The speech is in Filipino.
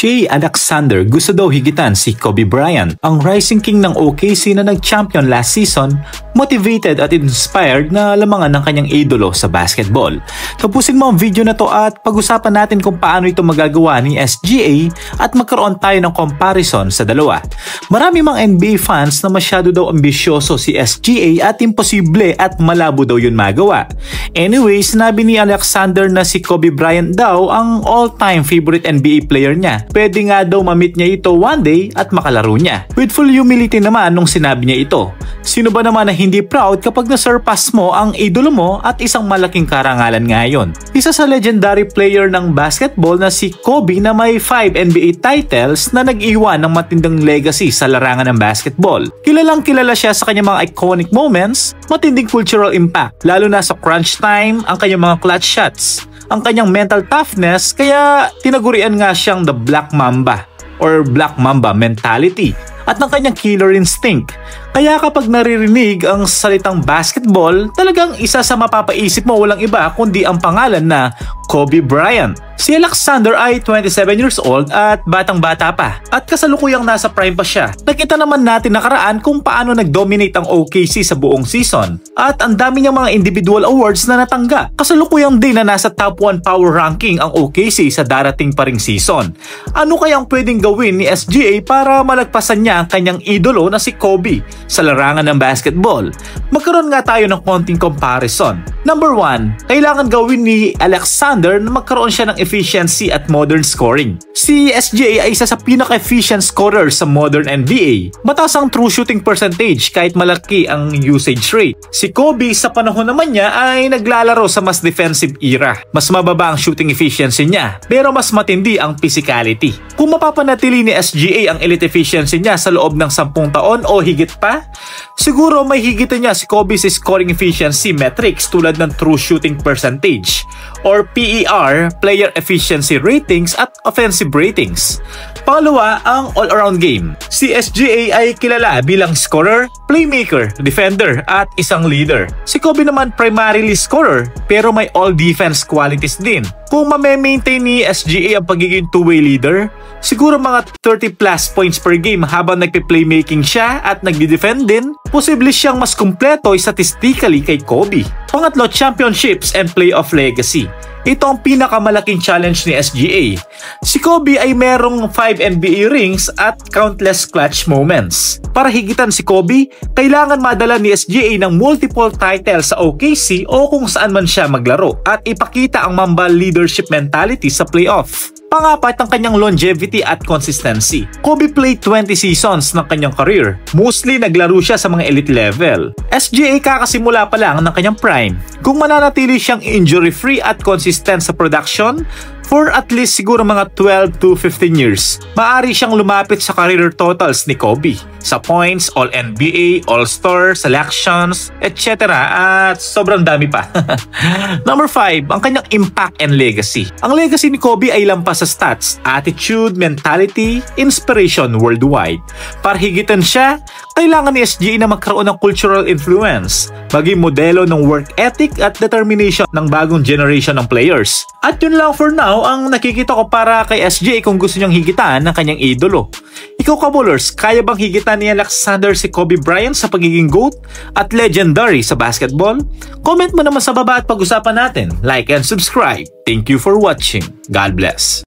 Shai Alexander gusto daw higitan si Kobe Bryant, ang rising king ng OKC na nag-champion last season, motivated at inspired na lamangan ng kanyang idolo sa basketball. Tapusin mo ang video na to at pag-usapan natin kung paano ito magagawa ni SGA at magkaroon tayo ng comparison sa dalawa. Marami mga NBA fans na masyado daw ambisyoso si SGA at imposible at malabo daw yun magawa. Anyway, sinabi ni Alexander na si Kobe Bryant daw ang all-time favorite NBA player niya. Pwede nga daw ma-meet niya ito one day at makalaro niya. With full humility naman nung sinabi niya ito. Sino ba naman na hindi proud kapag na-surpass mo ang idolo mo at isang malaking karangalan ngayon? Isa sa legendary player ng basketball na si Kobe na may 5 NBA titles na nag-iwan ng matindang legacy sa larangan ng basketball. Kilalang kilala siya sa kanyang mga iconic moments, matinding cultural impact, lalo na sa crunch time, ang kanyang mga clutch shots, ang kanyang mental toughness, kaya tinagurian nga siyang the Black Mamba or Black Mamba mentality at ng kanyang killer instinct. Kaya kapag naririnig ang salitang basketball, talagang isa sa mapapaisip mo walang iba kundi ang pangalan na Kobe Bryant. Si Alexander ay 27 years old at batang-bata pa at kasalukuyang nasa prime pa siya. Nakita naman natin nakaraan kung paano nag-dominate ang OKC sa buong season at ang dami niyang mga individual awards na natanggap. Kasalukuyang din na nasa top 1 power ranking ang OKC sa darating pa ring season. Ano kayang pwedeng gawin ni SGA para malagpasan niya ang kanyang idolo na si Kobe sa larangan ng basketball? Magkaroon nga tayo ng konting comparison. Number 1, kailangan gawin ni Alexander na magkaroon siya ng efficiency at modern scoring. Si SGA ay isa sa pinaka-efficient scorer sa modern NBA. Mataas ang true shooting percentage kahit malaki ang usage rate. Si Kobe sa panahon naman niya ay naglalaro sa mas defensive era. Mas mababa ang shooting efficiency niya pero mas matindi ang physicality. Kung mapapanatili ni SGA ang elite efficiency niya sa loob ng 10 taon o higit pa, siguro may higitan niya si Kobe sa scoring efficiency metrics tulad ng true shooting percentage or PER, player efficiency ratings at offensive ratings. Pangalawa, ang all-around game. Si SGA ay kilala bilang scorer, playmaker, defender at isang leader. Si Kobe naman primarily scorer pero may all-defense qualities din. Kung ma-maintain ni SGA ang pagiging two-way leader, siguro mga 30 plus points per game habang nagpe-playmaking siya at nagdi-defend din, posible siyang mas kumpleto statistically kay Kobe. Pangatlo, championships and playoff legacy. Ito ang pinakamalaking challenge ni SGA. Si Kobe ay merong 5 NBA rings at countless clutch moments. Para higitan si Kobe, kailangan madala ni SGA ng multiple titles sa OKC o kung saan man siya maglaro at ipakita ang Mamba leadership mentality sa playoff. Pangapat, ang kanyang longevity at consistency. Kobe played 20 seasons ng kanyang career. Mostly naglaro siya sa mga elite level. SGA kakasimula pa lang ng kanyang prime. Kung mananatili siyang injury-free at consistent sa production for at least siguro mga 12 to 15 years, maaari siyang lumapit sa career totals ni Kobe sa points, All-NBA, All-Star, selections, etc. At sobrang dami pa. Number 5, ang kanyang impact and legacy. Ang legacy ni Kobe ay lampas sa stats, attitude, mentality, inspiration worldwide. Para higitan siya, kailangan ni SGA na magkaroon ng cultural influence, maging modelo ng work ethic at determination ng bagong generation ng players. At yun lang for now ang nakikita ko para kay SGA kung gusto niyang higitan ng kanyang idolo. Ikaw kabulers, kaya bang higitan ni Alexander si Kobe Bryant sa pagiging GOAT at legendary sa basketball? Comment mo naman sa baba at pag-usapan natin. Like and subscribe. Thank you for watching. God bless.